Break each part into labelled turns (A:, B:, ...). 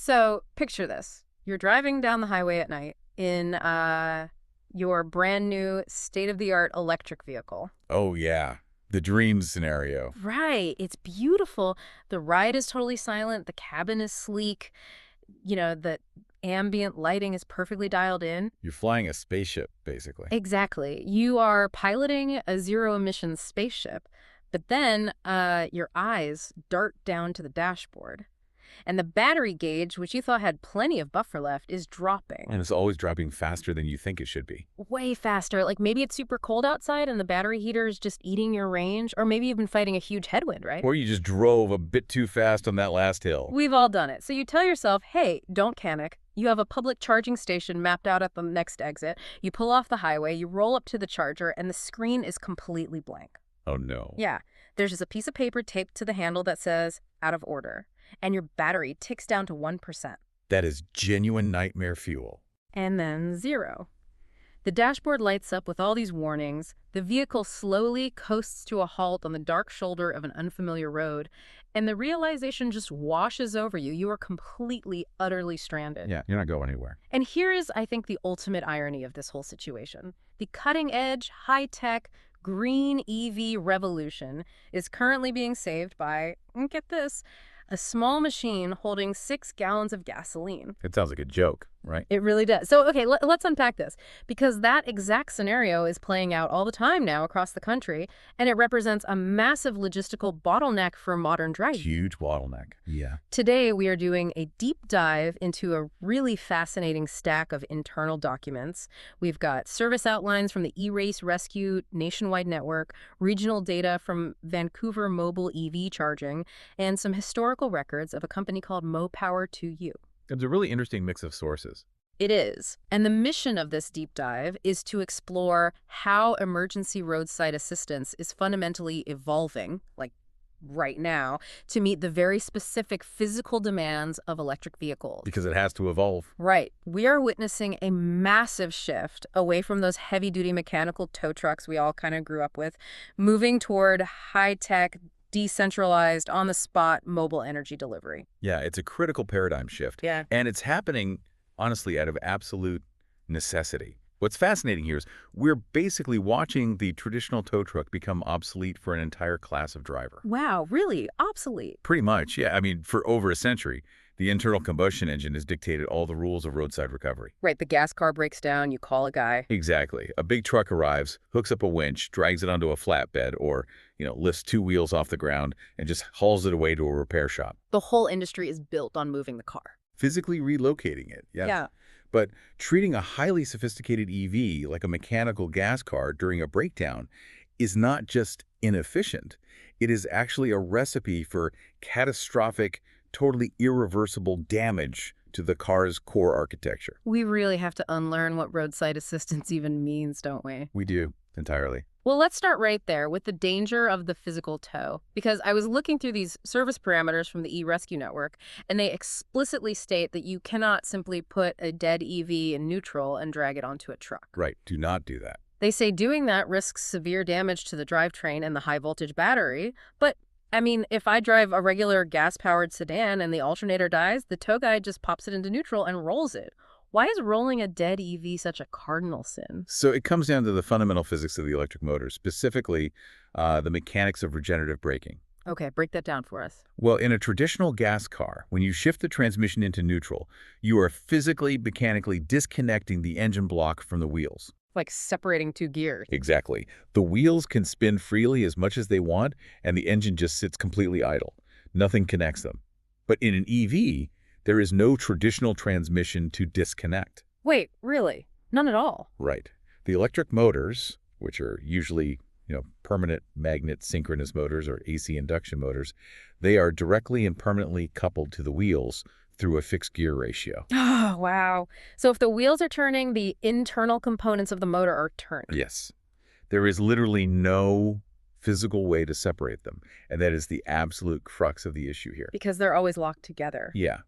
A: So picture this. You're driving down the highway at night in your brand new state-of-the-art electric vehicle.
B: Oh, yeah. The dream scenario.
A: Right. It's beautiful. The ride is totally silent. The cabin is sleek. The ambient lighting is perfectly dialed in.
B: You're flying a spaceship, basically.
A: Exactly. You are piloting a zero-emissions spaceship, but then your eyes dart down to the dashboard. And the battery gauge, which you thought had plenty of buffer left, is dropping.
B: And it's always dropping faster than you think it should be.
A: Way faster. Like maybe it's super cold outside and the battery heater is just eating your range, or maybe you've been fighting a huge headwind, right?
B: Or you just drove a bit too fast on that last hill.
A: We've all done it. So you tell yourself, hey, don't panic. You have a public charging station mapped out at the next exit. You pull off the highway, you roll up to the charger, and the screen is completely blank.
B: Oh, no.
A: Yeah. There's just a piece of paper taped to the handle that says, out of order. And your battery ticks down to 1%.
B: That is genuine nightmare fuel.
A: And then 0. The dashboard lights up with all these warnings. The vehicle slowly coasts to a halt on the dark shoulder of an unfamiliar road. And the realization just washes over you. You are completely, utterly stranded.
B: Yeah, you're not going anywhere.
A: And here is, I think, the ultimate irony of this whole situation. The cutting-edge, high-tech, green EV revolution is currently being saved by, get this, a small machine holding 6 gallons of gasoline.
B: It sounds like a joke, right?
A: It really does. So, okay, let's unpack this, because that exact scenario is playing out all the time now across the country, and it represents a massive logistical bottleneck for modern driving.
B: Huge bottleneck. Yeah.
A: Today, we are doing a deep dive into a really fascinating stack of internal documents. We've got service outlines from the E-Race Rescue nationwide network, regional data from Vancouver mobile EV charging, and some historical records of a company called MoPower2U.
B: It's a really interesting mix of sources.
A: It is. And the mission of this deep dive is to explore how emergency roadside assistance is fundamentally evolving, like right now, to meet the very specific physical demands of electric vehicles.
B: Because it has to evolve.
A: Right. We are witnessing a massive shift away from those heavy-duty mechanical tow trucks we all kind of grew up with, moving toward high-tech, decentralized, on-the-spot mobile energy delivery.
B: Yeah, it's a critical paradigm shift.
A: Yeah.
B: And it's happening, honestly, out of absolute necessity. What's fascinating here is we're basically watching the traditional tow truck become obsolete for an entire class of driver.
A: Wow, really? Obsolete?
B: Pretty much, yeah. I mean, for over a century, the internal combustion engine has dictated all the rules of roadside recovery.
A: Right, the gas car breaks down, you call a guy.
B: Exactly. A big truck arrives, hooks up a winch, drags it onto a flatbed, or, lifts 2 wheels off the ground and just hauls it away to a repair shop.
A: The whole industry is built on moving the car.
B: Physically relocating it, yes.
A: Yeah.
B: But treating a highly sophisticated EV like a mechanical gas car during a breakdown is not just inefficient. It is actually a recipe for catastrophic, totally irreversible damage to the car's core architecture.
A: We really have to unlearn what roadside assistance even means, don't we?
B: We do, entirely.
A: Well, let's start right there with the danger of the physical tow, because I was looking through these service parameters from the e-rescue network, and they explicitly state that you cannot simply put a dead EV in neutral and drag it onto a truck.
B: Right, do not do that.
A: They say doing that risks severe damage to the drivetrain and the high-voltage battery, but I mean, if I drive a regular gas-powered sedan and the alternator dies, the tow guy just pops it into neutral and rolls it. Why is rolling a dead EV such a cardinal sin?
B: So it comes down to the fundamental physics of the electric motor, specifically the mechanics of regenerative braking.
A: Okay, break that down for us.
B: Well, in a traditional gas car, when you shift the transmission into neutral, you are physically, mechanically disconnecting the engine block from the wheels.
A: Like separating 2 gears.
B: Exactly. The wheels can spin freely as much as they want, and the engine just sits completely idle. Nothing connects them. But in an EV, there is no traditional transmission to disconnect.
A: Wait, really? None at all?
B: Right. The electric motors, which are usually, permanent magnet synchronous motors or AC induction motors, they are directly and permanently coupled to the wheels through a fixed gear ratio.
A: Oh, wow. So if the wheels are turning, the internal components of the motor are turned.
B: Yes. There is literally no physical way to separate them, and that is the absolute crux of the issue here.
A: Because they're always locked together.
B: Yeah.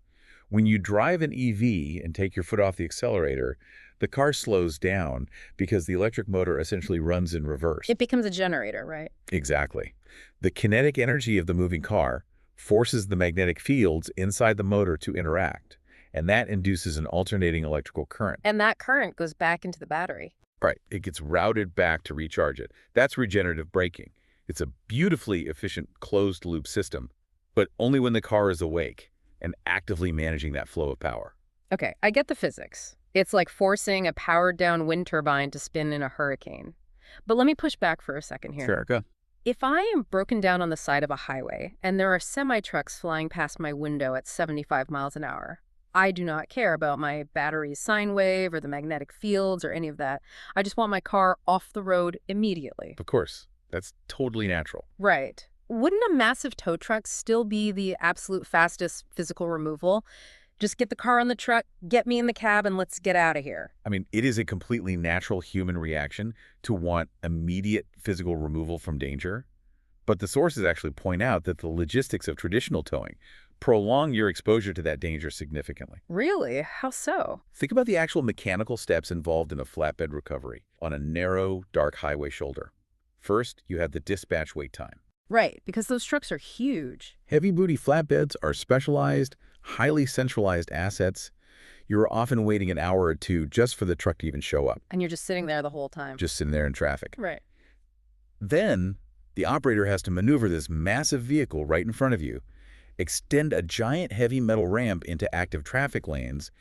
B: When you drive an EV and take your foot off the accelerator, the car slows down because the electric motor essentially runs in reverse.
A: It becomes a generator, right?
B: Exactly. The kinetic energy of the moving car forces the magnetic fields inside the motor to interact. and that induces an alternating electrical current.
A: And that current goes back into the battery.
B: Right. It gets routed back to recharge it. That's regenerative braking. It's a beautifully efficient closed-loop system, but only when the car is awake and actively managing that flow of power.
A: Okay, I get the physics. It's like forcing a powered-down wind turbine to spin in a hurricane. But let me push back for a second here.
B: Sure, go.
A: If I am broken down on the side of a highway and there are semi-trucks flying past my window at 75 miles an hour, I do not care about my battery's sine wave or the magnetic fields or any of that. I just want my car off the road immediately.
B: Of course. That's totally natural.
A: Right. Wouldn't a massive tow truck still be the absolute fastest physical removal? Just get the car on the truck, get me in the cab, and let's get out of here.
B: I mean, it is a completely natural human reaction to want immediate physical removal from danger. But the sources actually point out that the logistics of traditional towing prolong your exposure to that danger significantly.
A: Really? How so?
B: Think about the actual mechanical steps involved in a flatbed recovery on a narrow, dark highway shoulder. First, you have the dispatch wait time.
A: Right, because those trucks are huge.
B: Heavy-duty flatbeds are specialized, highly centralized assets. You're often waiting an hour or two just for the truck to even show up,
A: And you're just sitting there the whole time.
B: just sitting there in traffic.
A: Right.
B: Then, the operator has to maneuver this massive vehicle right in front of you, extend a giant heavy metal ramp into active traffic lanes,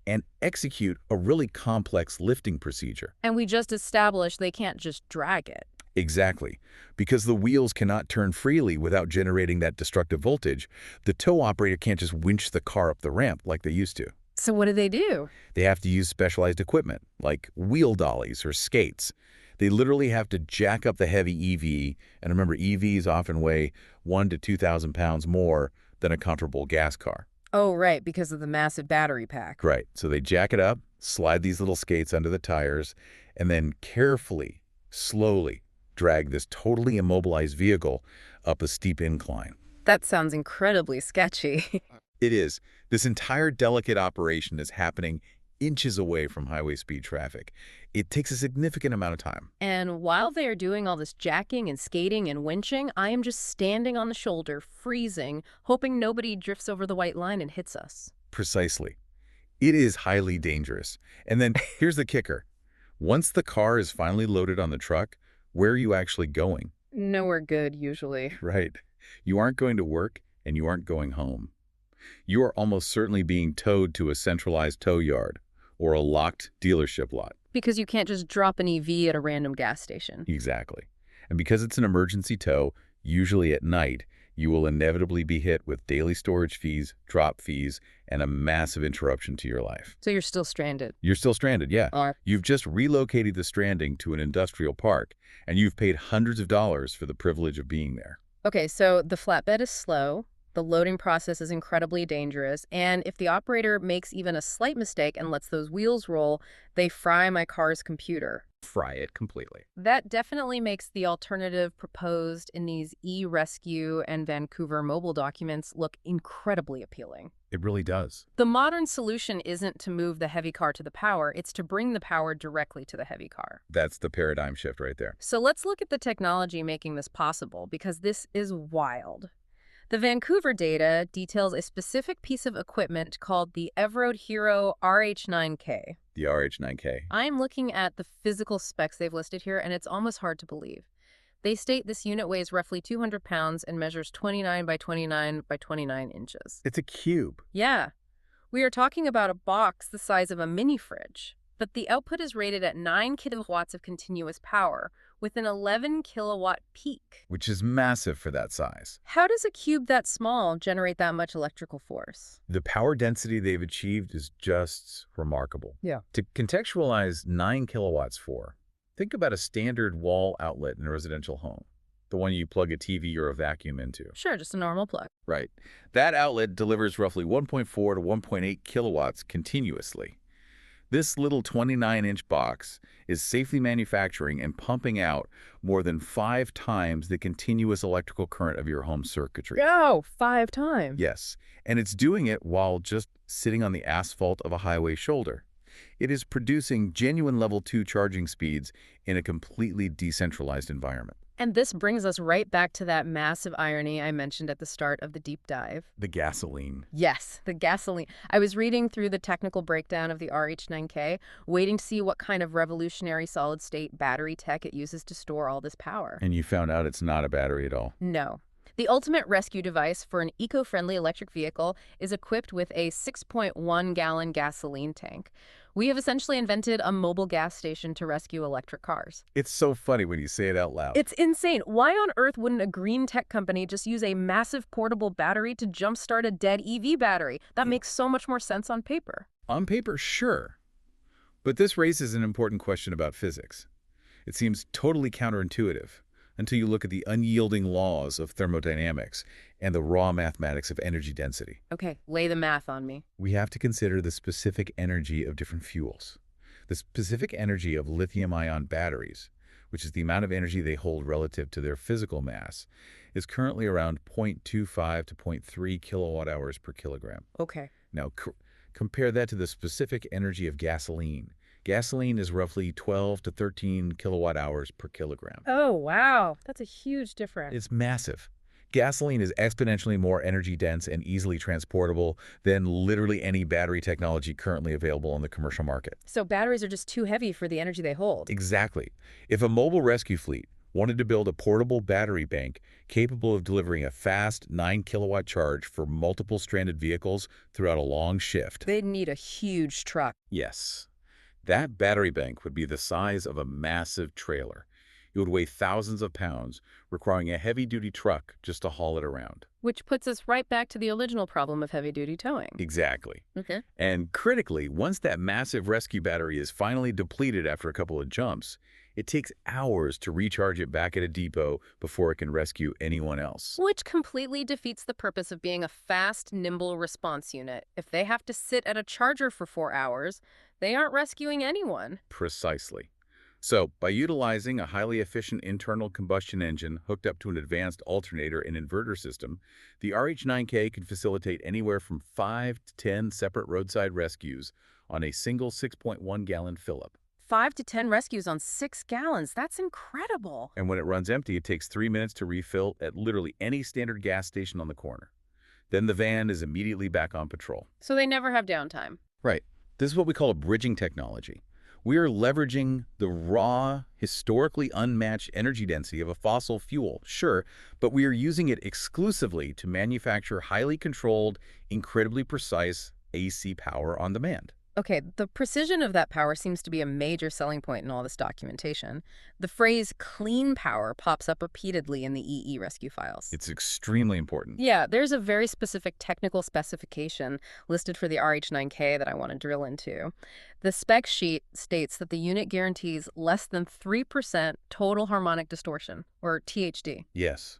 B: and execute a really complex lifting procedure.
A: And we just established they can't just drag it.
B: Exactly. Because the wheels cannot turn freely without generating that destructive voltage, the tow operator can't just winch the car up the ramp like they used to.
A: So what do?
B: They have to use specialized equipment, like wheel dollies or skates. They literally have to jack up the heavy EV, and remember, EVs often weigh 1,000 to 2,000 pounds more than a comparable gas car.
A: Oh, right, because of the massive battery pack.
B: Right. So they jack it up, slide these little skates under the tires, and then carefully, slowly drag this totally immobilized vehicle up a steep incline.
A: That sounds incredibly sketchy.
B: It is. This entire delicate operation is happening inches away from highway speed traffic. It takes a significant amount of time.
A: And while they are doing all this jacking and skating and winching, I am just standing on the shoulder, freezing, hoping nobody drifts over the white line and hits us.
B: Precisely. It is highly dangerous. And then here's the kicker. Once the car is finally loaded on the truck, where are you actually going?
A: Nowhere good, usually.
B: Right. You aren't going to work and you aren't going home. You are almost certainly being towed to a centralized tow yard or a locked dealership lot.
A: Because you can't just drop an EV at a random gas station.
B: Exactly. And because it's an emergency tow, usually at night, you will inevitably be hit with daily storage fees, drop fees, and a massive interruption to your life.
A: So you're still stranded.
B: You're still stranded, yeah.
A: Or
B: You've just relocated the stranding to an industrial park, and you've paid hundreds of dollars for the privilege of being there.
A: Okay, so the flatbed is slow, the loading process is incredibly dangerous, and if the operator makes even a slight mistake and lets those wheels roll, they fry my car's computer.
B: Fry it completely.
A: That definitely makes the alternative proposed in these e-rescue and Vancouver mobile documents look incredibly appealing.
B: It really does.
A: The modern solution isn't to move the heavy car to the power, it's to bring the power directly to the heavy car.
B: That's the paradigm shift right there.
A: So let's look at the technology making this possible, because this is wild. The Vancouver data details a specific piece of equipment called the Evroad Hero RH9K.
B: The RH9K.
A: I'm looking at the physical specs they've listed here, and it's almost hard to believe. They state this unit weighs roughly 200 pounds and measures 29 by 29 by 29 inches.
B: It's a cube.
A: Yeah, we are talking about a box the size of a mini fridge. But the output is rated at 9 kilowatts of continuous power, with an 11 kilowatt peak.
B: Which is massive for that size.
A: How does a cube that small generate that much electrical force?
B: The power density they've achieved is just remarkable.
A: Yeah.
B: To contextualize 9 kilowatts for, think about a standard wall outlet in a residential home. The one you plug a TV or a vacuum into.
A: Sure, just a normal plug.
B: Right. That outlet delivers roughly 1.4 to 1.8 kilowatts continuously. This little 29-inch box is safely manufacturing and pumping out more than 5 times the continuous electrical current of your home circuitry.
A: Oh, 5 times.
B: Yes, and it's doing it while just sitting on the asphalt of a highway shoulder. It is producing genuine level 2 charging speeds in a completely decentralized environment.
A: And this brings us right back to that massive irony I mentioned at the start of the deep dive.
B: The gasoline.
A: Yes, the gasoline. I was reading through the technical breakdown of the RH9K, waiting to see what kind of revolutionary solid-state battery tech it uses to store all this power.
B: And you found out it's not a battery at all.
A: No. The ultimate rescue device for an eco-friendly electric vehicle is equipped with a 6.1-gallon gasoline tank. We have essentially invented a mobile gas station to rescue electric cars.
B: It's so funny when you say it out loud.
A: It's insane. Why on earth wouldn't a green tech company just use a massive portable battery to jumpstart a dead EV battery? That makes so much more sense on paper.
B: On paper, sure. But this raises an important question about physics. It seems totally counterintuitive until you look at the unyielding laws of thermodynamics and the raw mathematics of energy density.
A: Okay, lay the math on me.
B: We have to consider the specific energy of different fuels. The specific energy of lithium-ion batteries, which is the amount of energy they hold relative to their physical mass, is currently around 0.25 to zero point 0.3 kilowatt hours per kilogram.
A: Okay.
B: Now, compare that to the specific energy of gasoline. Gasoline is roughly 12 to 13 kilowatt hours per kilogram.
A: Oh, wow. That's a huge difference.
B: It's massive. Gasoline is exponentially more energy dense and easily transportable than literally any battery technology currently available on the commercial market.
A: So batteries are just too heavy for the energy they hold.
B: Exactly. If a mobile rescue fleet wanted to build a portable battery bank capable of delivering a fast 9-kilowatt charge for multiple stranded vehicles throughout a long shift.
A: They'd need a huge truck.
B: Yes. That battery bank would be the size of a massive trailer. It would weigh thousands of pounds, requiring a heavy-duty truck just to haul it around.
A: Which puts us right back to the original problem of heavy-duty towing.
B: Exactly.
A: Okay.
B: And critically, once that massive rescue battery is finally depleted after a couple of jumps, it takes hours to recharge it back at a depot before it can rescue anyone else.
A: Which completely defeats the purpose of being a fast, nimble response unit. If they have to sit at a charger for 4 hours, they aren't rescuing anyone.
B: Precisely. So, by utilizing a highly efficient internal combustion engine hooked up to an advanced alternator and inverter system, the RH9K can facilitate anywhere from 5 to 10 separate roadside rescues on a single 6.1-gallon fill-up.
A: 5 to 10 rescues on 6 gallons. That's incredible.
B: And when it runs empty, it takes 3 minutes to refill at literally any standard gas station on the corner. Then the van is immediately back on patrol.
A: So they never have downtime.
B: Right. This is what we call a bridging technology. We are leveraging the raw, historically unmatched energy density of a fossil fuel, sure, but we are using it exclusively to manufacture highly controlled, incredibly precise AC power on demand.
A: Okay, the precision of that power seems to be a major selling point in all this documentation. The phrase clean power pops up repeatedly in the EE rescue files.
B: It's extremely important.
A: Yeah, there's a very specific technical specification listed for the RH9K that I want to drill into. The spec sheet states that the unit guarantees less than 3% total harmonic distortion, or THD.
B: Yes.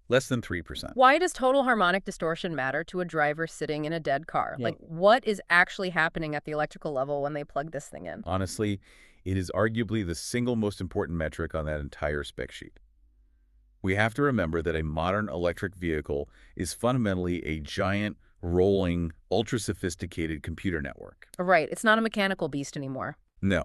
B: Less than 3%.
A: Why does total harmonic distortion matter to a driver sitting in a dead car?
B: Yeah.
A: Like, what is actually happening at the electrical level when they plug this thing in?
B: Honestly, it is arguably the single most important metric on that entire spec sheet. We have to remember that a modern electric vehicle is fundamentally a giant, rolling, ultra-sophisticated computer network.
A: Right, it's not a mechanical beast anymore.
B: No.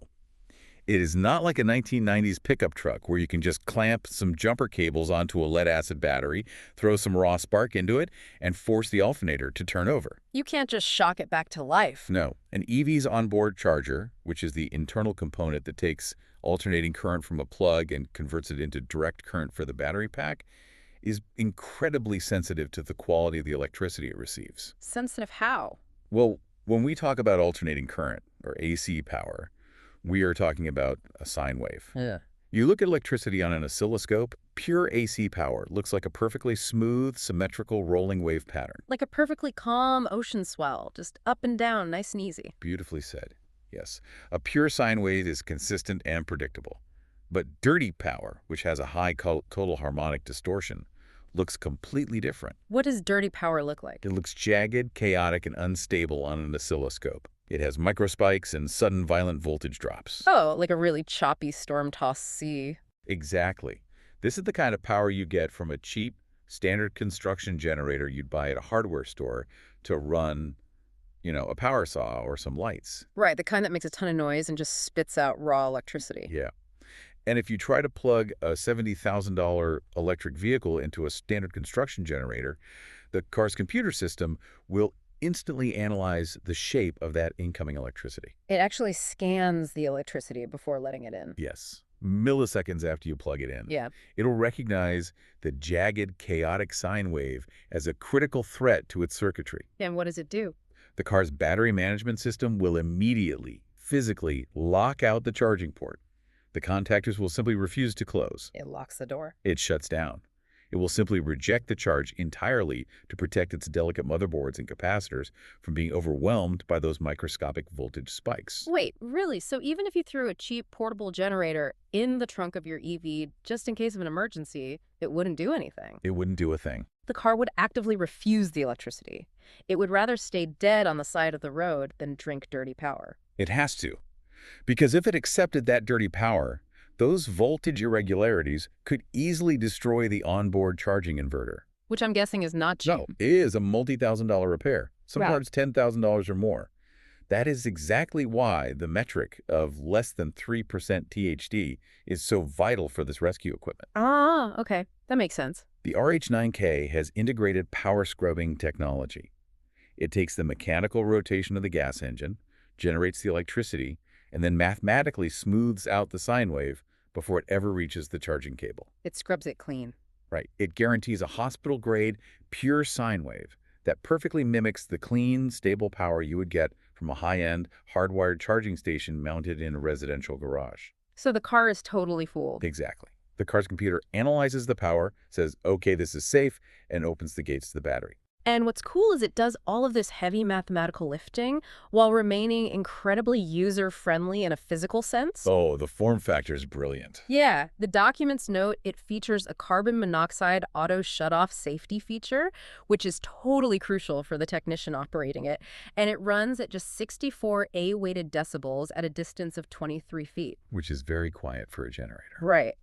B: It is not like a 1990s pickup truck where you can just clamp some jumper cables onto a lead-acid battery, throw some raw spark into it, and force the alternator to turn over.
A: You can't just shock it back to life.
B: No. An EV's onboard charger, which is the internal component that takes alternating current from a plug and converts it into direct current for the battery pack, is incredibly sensitive to the quality of the electricity it receives.
A: Sensitive how?
B: Well, when we talk about alternating current, or AC power, we are talking about a sine wave.
A: Yeah.
B: You look at electricity on an oscilloscope, pure AC power looks like a perfectly smooth, symmetrical rolling wave pattern.
A: Like a perfectly calm ocean swell, just up and down, nice and easy.
B: Beautifully said. Yes. A pure sine wave is consistent and predictable. But dirty power, which has a high total harmonic distortion, looks completely different.
A: What does dirty power look like?
B: It looks jagged, chaotic, and unstable on an oscilloscope. It has microspikes and sudden violent voltage drops.
A: Oh, like a really choppy storm-tossed sea.
B: Exactly. This is the kind of power you get from a cheap, standard construction generator you'd buy at a hardware store to run, a power saw or some lights.
A: Right, the kind that makes a ton of noise and just spits out raw electricity.
B: Yeah. And if you try to plug a $70,000 electric vehicle into a standard construction generator, the car's computer system will instantly analyze the shape of that incoming electricity.
A: It actually scans the electricity before letting it in.
B: Yes, milliseconds after you plug it in.
A: Yeah.
B: It'll recognize the jagged, chaotic sine wave as a critical threat to its circuitry.
A: And what does it do?
B: The car's battery management system will immediately, physically lock out the charging port. The contactors will simply refuse to close.
A: It locks the door.
B: It shuts down. It will simply reject the charge entirely to protect its delicate motherboards and capacitors from being overwhelmed by those microscopic voltage spikes.
A: Wait, really? So even if you threw a cheap portable generator in the trunk of your EV just in case of an emergency, it wouldn't do anything?
B: It wouldn't do a thing.
A: The car would actively refuse the electricity. It would rather stay dead on the side of the road than drink dirty power.
B: It has to. Because if it accepted that dirty power, those voltage irregularities could easily destroy the onboard charging inverter.
A: Which I'm guessing is not cheap.
B: No, it is a multi-thousand-dollar repair,
A: Right.
B: sometimes $10,000 or more. That is exactly why the metric of less than 3% THD is so vital for this rescue equipment.
A: Ah, okay. That makes sense.
B: The RH9K has integrated power scrubbing technology. It takes the mechanical rotation of the gas engine, generates the electricity, and then mathematically smooths out the sine wave before it ever reaches the charging cable.
A: It scrubs it clean.
B: Right. It guarantees a hospital-grade, pure sine wave that perfectly mimics the clean, stable power you would get from a high-end, hardwired charging station mounted in a residential garage.
A: So the car is totally fooled.
B: Exactly. The car's computer analyzes the power, says, okay, this is safe, and opens the gates to the battery.
A: And what's cool is it does all of this heavy mathematical lifting while remaining incredibly user-friendly in a physical sense.
B: Oh, the form factor is brilliant.
A: Yeah, the documents note it features a carbon monoxide auto shut-off safety feature, which is totally crucial for the technician operating it, and it runs at just 64 A-weighted decibels at a distance of 23 feet.
B: Which is very quiet for a generator.
A: Right.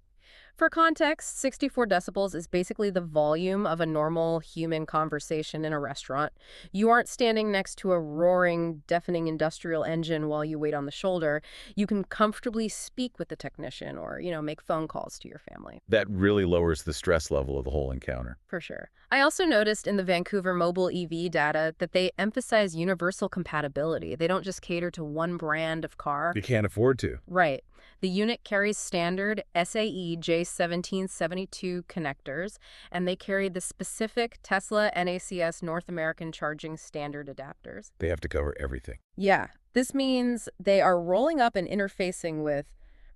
A: For context, 64 decibels is basically the volume of a normal human conversation in a restaurant. You aren't standing next to a roaring, deafening industrial engine while you wait on the shoulder. You can comfortably speak with the technician or, make phone calls to your family.
B: That really lowers the stress level of the whole encounter.
A: For sure. I also noticed in the Vancouver mobile EV data that they emphasize universal compatibility. They don't just cater to one brand of car.
B: You can't afford to.
A: Right. The unit carries standard SAE J1772 connectors, and they carry the specific Tesla NACS North American Charging Standard adapters.
B: They have to cover everything.
A: Yeah, this means they are rolling up and interfacing with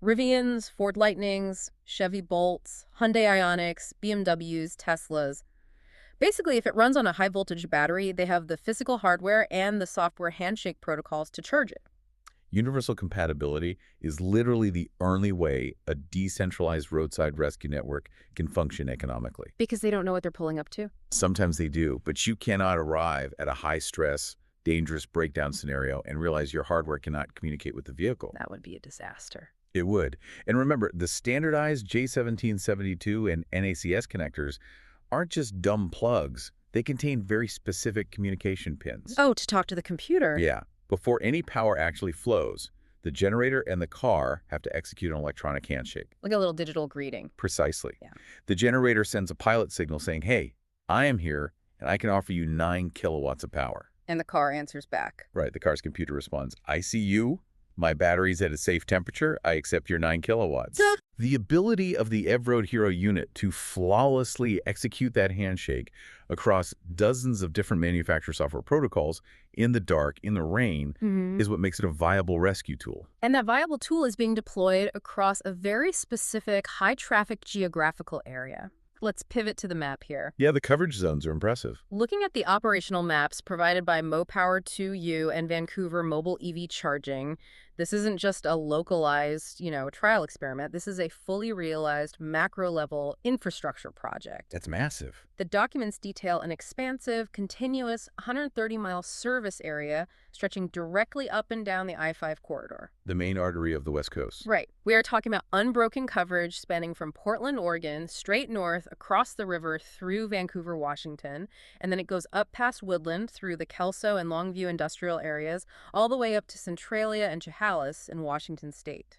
A: Rivians, Ford Lightnings, Chevy Bolts, Hyundai Ioniqs, BMWs, Teslas. Basically, if it runs on a high-voltage battery, they have the physical hardware and the software handshake protocols to charge it.
B: Universal compatibility is literally the only way a decentralized roadside rescue network can function economically.
A: Because they don't know what they're pulling up to.
B: Sometimes they do, but you cannot arrive at a high-stress, dangerous breakdown scenario and realize your hardware cannot communicate with the vehicle.
A: That would be a disaster.
B: It would. And remember, the standardized J1772 and NACS connectors aren't just dumb plugs. They contain very specific communication pins.
A: Oh, to talk to the computer.
B: Yeah. Before any power actually flows, the generator and the car have to execute an electronic handshake.
A: Like a little digital greeting.
B: Precisely.
A: Yeah.
B: The generator sends a pilot signal saying, hey, I am here, and I can offer you 9 kilowatts of power.
A: And the car answers back.
B: Right. The car's computer responds, I see you. My battery's at a safe temperature. I accept your 9 kilowatts.
A: Duh.
B: The ability of the Evroad Hero unit to flawlessly execute that handshake across dozens of different manufacturer software protocols in the dark, in the rain, is what makes it a viable rescue tool.
A: And that viable tool is being deployed across a very specific high-traffic geographical area. Let's pivot to the map here.
B: Yeah, the coverage zones are impressive.
A: Looking at the operational maps provided by MoPower2U and Vancouver Mobile EV Charging, this isn't just a localized, trial experiment. This is a fully realized macro-level infrastructure project.
B: That's massive.
A: The documents detail an expansive, continuous 130-mile service area stretching directly up and down the I-5 corridor.
B: The main artery of the West Coast.
A: Right. We are talking about unbroken coverage spanning from Portland, Oregon, straight north, across the river through Vancouver, Washington, and then it goes up past Woodland through the Kelso and Longview industrial areas, all the way up to Centralia and Chehalis in Washington state.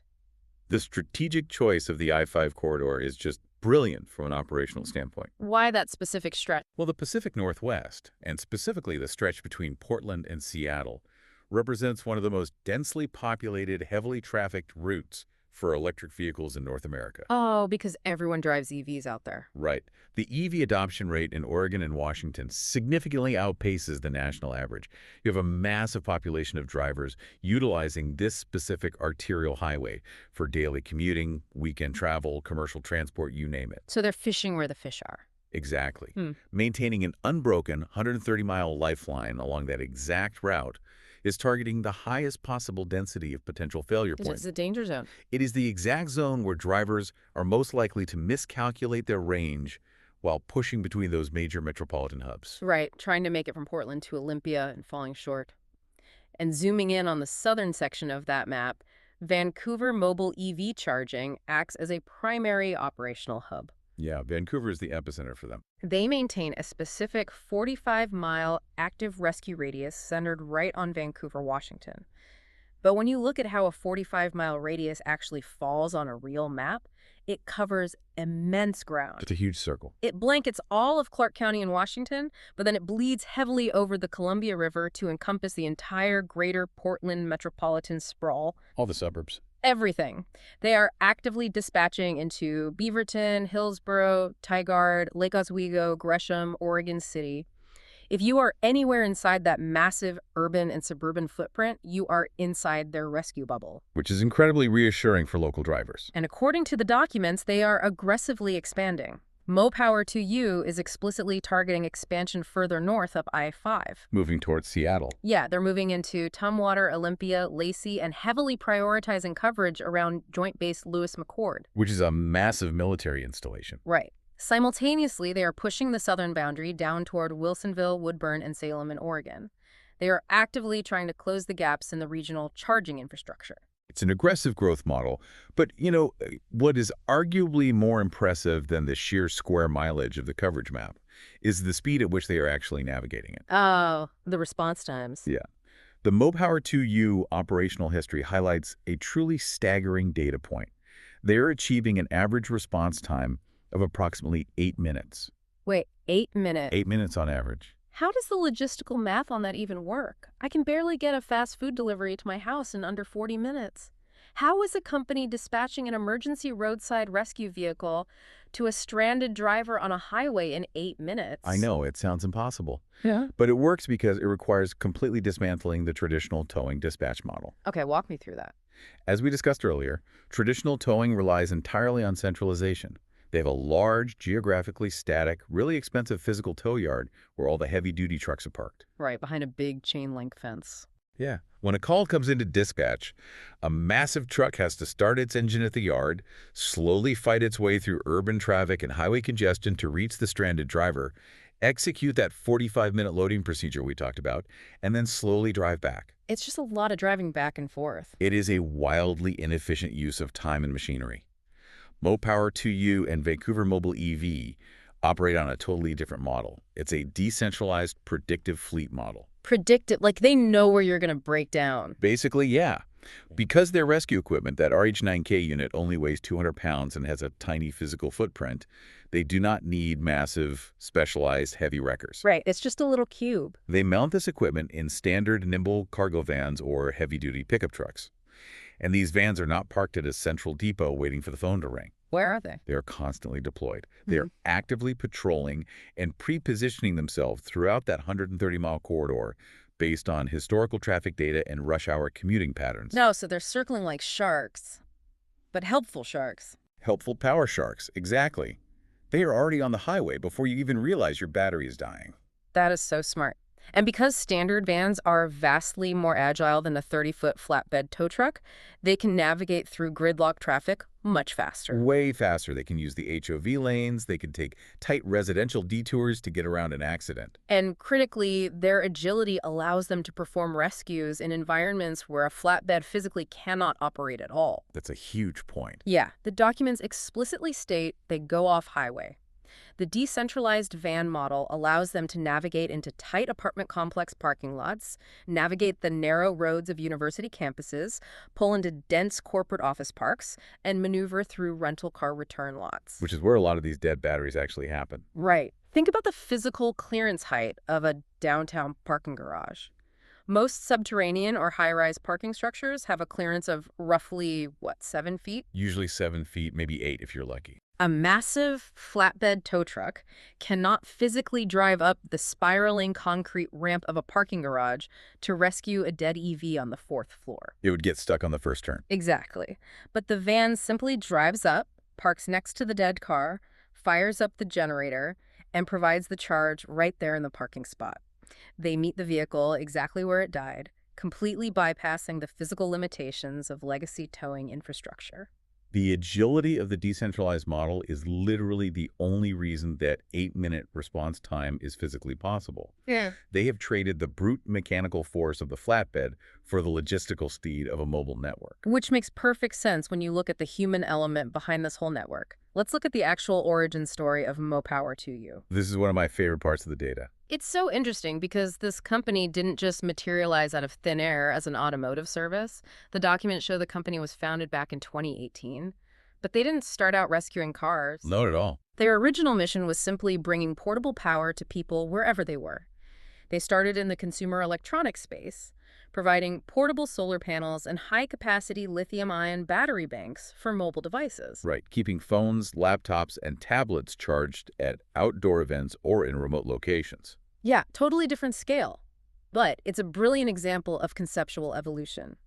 B: The strategic choice of the I-5 corridor is just brilliant from an operational standpoint.
A: Why that specific stretch?
B: Well, the Pacific Northwest, and specifically the stretch between Portland and Seattle, represents one of the most densely populated, heavily trafficked routes for electric vehicles in North America.
A: Oh, because everyone drives EVs out there.
B: Right. The EV adoption rate in Oregon and Washington significantly outpaces the national average. You have a massive population of drivers utilizing this specific arterial highway for daily commuting, weekend travel, commercial transport, you name it.
A: So they're fishing where the fish are.
B: Exactly.
A: Hmm.
B: Maintaining an unbroken 130-mile lifeline along that exact route is targeting the highest possible density of potential failure
A: It's
B: points.
A: a danger zone.
B: It is the exact zone where drivers are most likely to miscalculate their range while pushing between those major metropolitan hubs.
A: Right, trying to make it from Portland to Olympia and falling short. And zooming in on the southern section of that map, Vancouver mobile EV charging acts as a primary operational hub.
B: Yeah, Vancouver is the epicenter for them.
A: They maintain a specific 45-mile active rescue radius centered right on Vancouver, Washington. But when you look at how a 45-mile radius actually falls on a real map, it covers immense ground.
B: It's a huge circle.
A: It blankets all of Clark County in Washington, but then it bleeds heavily over the Columbia River to encompass the entire greater Portland metropolitan sprawl.
B: All the suburbs.
A: Everything. They are actively dispatching into Beaverton, Hillsborough, Tigard, Lake Oswego, Gresham, Oregon City. If you are anywhere inside that massive urban and suburban footprint, you are inside their rescue bubble.
B: Which is incredibly reassuring for local drivers.
A: And according to the documents, they are aggressively expanding. MoPower 2U is explicitly targeting expansion further north up I-5.
B: Moving towards Seattle.
A: Yeah, they're moving into Tumwater, Olympia, Lacey, and heavily prioritizing coverage around Joint Base Lewis McChord.
B: Which is a massive military installation.
A: Right. Simultaneously, they are pushing the southern boundary down toward Wilsonville, Woodburn, and Salem in Oregon. They are actively trying to close the gaps in the regional charging infrastructure.
B: It's an aggressive growth model, but, what is arguably more impressive than the sheer square mileage of the coverage map is the speed at which they are actually navigating it.
A: Oh, the response times.
B: Yeah. The MoPower 2U operational history highlights a truly staggering data point. They are achieving an average response time of approximately 8 minutes.
A: Wait, 8 minutes?
B: 8 minutes on average.
A: How does the logistical math on that even work? I can barely get a fast food delivery to my house in under 40 minutes. How is a company dispatching an emergency roadside rescue vehicle to a stranded driver on a highway in 8 minutes?
B: I know, it sounds impossible.
A: Yeah.
B: But it works because it requires completely dismantling the traditional towing dispatch model.
A: Okay, walk me through that.
B: As we discussed earlier, traditional towing relies entirely on centralization. They have a large, geographically static, really expensive physical tow yard where all the heavy-duty trucks are parked.
A: Right, behind a big chain-link fence.
B: Yeah. When a call comes into dispatch, a massive truck has to start its engine at the yard, slowly fight its way through urban traffic and highway congestion to reach the stranded driver, execute that 45-minute loading procedure we talked about, and then slowly drive back.
A: It's just a lot of driving back and forth.
B: It is a wildly inefficient use of time and machinery. MoPower 2U and Vancouver Mobile EV operate on a totally different model. It's a decentralized, predictive fleet model.
A: Predictive, like they know where you're going to break down.
B: Basically, yeah. Because their rescue equipment, that RH9K unit, only weighs 200 pounds and has a tiny physical footprint, they do not need massive, specialized, heavy wreckers.
A: Right, it's just a little cube.
B: They mount this equipment in standard nimble cargo vans or heavy-duty pickup trucks. And these vans are not parked at a central depot waiting for the phone to ring.
A: Where are they?
B: They are constantly deployed. They are actively patrolling and pre-positioning themselves throughout that 130-mile corridor based on historical traffic data and rush hour commuting patterns.
A: No, so they're circling like sharks, but helpful sharks.
B: Helpful power sharks, exactly. They are already on the highway before you even realize your battery is dying.
A: That is so smart. And because standard vans are vastly more agile than a 30-foot flatbed tow truck, they can navigate through gridlock traffic much faster.
B: Way faster. They can use the HOV lanes. They can take tight residential detours to get around an accident.
A: And critically, their agility allows them to perform rescues in environments where a flatbed physically cannot operate at all.
B: That's a huge point.
A: Yeah, the documents explicitly state they go off highway. The decentralized van model allows them to navigate into tight apartment complex parking lots, navigate the narrow roads of university campuses, pull into dense corporate office parks, and maneuver through rental car return lots.
B: Which is where a lot of these dead batteries actually happen.
A: Right. Think about the physical clearance height of a downtown parking garage. Most subterranean or high-rise parking structures have a clearance of roughly, what, 7 feet?
B: Usually 7 feet, maybe 8 if you're lucky.
A: A massive flatbed tow truck cannot physically drive up the spiraling concrete ramp of a parking garage to rescue a dead EV on the 4th floor.
B: It would get stuck on the first turn.
A: Exactly. But the van simply drives up, parks next to the dead car, fires up the generator, and provides the charge right there in the parking spot. They meet the vehicle exactly where it died, completely bypassing the physical limitations of legacy towing infrastructure.
B: The agility of the decentralized model is literally the only reason that 8-minute response time is physically possible.
A: Yeah.
B: They have traded the brute mechanical force of the flatbed for the logistical speed of a mobile network.
A: Which makes perfect sense when you look at the human element behind this whole network. Let's look at the actual origin story of MoPower2U.
B: This is one of my favorite parts of the data.
A: It's so interesting because this company didn't just materialize out of thin air as an automotive service. The documents show the company was founded back in 2018, but they didn't start out rescuing cars.
B: Not at all.
A: Their original mission was simply bringing portable power to people wherever they were. They started in the consumer electronics space, providing portable solar panels and high-capacity lithium-ion battery banks for mobile devices.
B: Right, keeping phones, laptops, and tablets charged at outdoor events or in remote locations.
A: Yeah, totally different scale. But it's a brilliant example of conceptual evolution.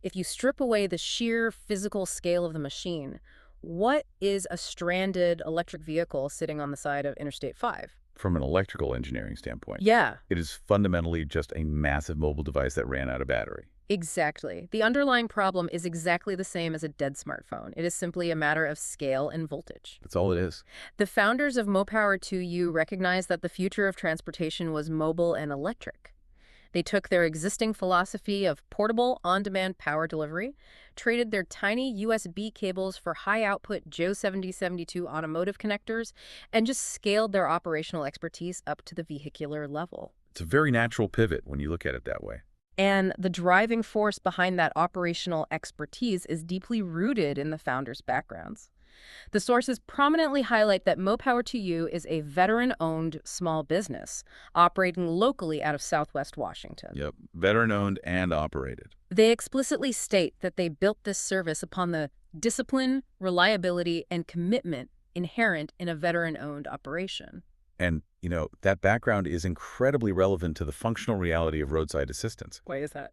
A: If you strip away the sheer physical scale of the machine, what is a stranded electric vehicle sitting on the side of Interstate 5?
B: From an electrical engineering standpoint,
A: Yeah,
B: it is fundamentally just a massive mobile device that ran out of battery.
A: exactly. The underlying problem is exactly the same as a dead smartphone. It is simply a matter of scale and voltage.
B: That's all it is.
A: The founders of MoPower2U recognized that the future of transportation was mobile and electric. They took their existing philosophy of portable, on-demand power delivery, traded their tiny USB cables for high-output Joe 7072 automotive connectors, and just scaled their operational expertise up to the vehicular level.
B: It's a very natural pivot when you look at it that way.
A: And the driving force behind that operational expertise is deeply rooted in the founders' backgrounds. The sources prominently highlight that MoPower2U is a veteran-owned small business operating locally out of Southwest Washington.
B: Yep, veteran-owned and operated.
A: They explicitly state that they built this service upon the discipline, reliability, and commitment inherent in a veteran-owned operation.
B: And, that background is incredibly relevant to the functional reality of roadside assistance.
A: Why is that?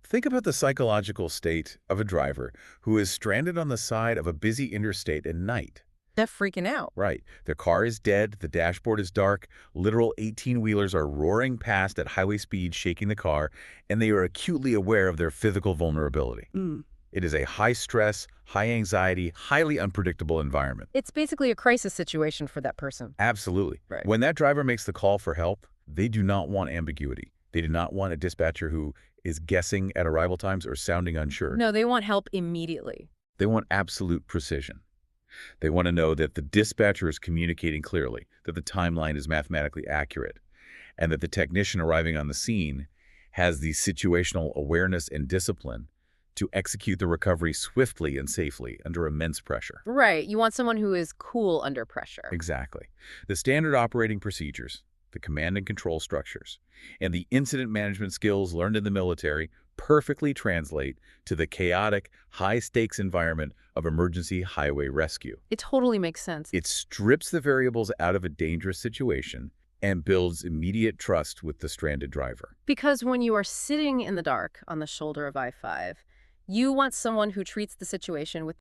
B: Think about the psychological state of a driver who is stranded on the side of a busy interstate at night.
A: They're freaking out.
B: Right. Their car is dead, the dashboard is dark, literal 18-wheelers are roaring past at highway speed, shaking the car, and they are acutely aware of their physical vulnerability. It is a high-stress, high-anxiety, highly unpredictable environment.
A: It's basically a crisis situation for that person.
B: Absolutely.
A: Right.
B: When that driver makes the call for help, they do not want ambiguity. They do not want a dispatcher who is guessing at arrival times or sounding unsure.
A: No, they want help immediately.
B: They want absolute precision. They want to know that the dispatcher is communicating clearly, that the timeline is mathematically accurate, and that the technician arriving on the scene has the situational awareness and discipline to execute the recovery swiftly and safely under immense pressure.
A: Right. You want someone who is cool under pressure.
B: Exactly. The standard operating procedures, the command and control structures, and the incident management skills learned in the military perfectly translate to the chaotic, high-stakes environment of emergency highway rescue.
A: It totally makes sense.
B: It strips the variables out of a dangerous situation and builds immediate trust with the stranded driver.
A: Because when you are sitting in the dark on the shoulder of I-5, you want someone who treats the situation with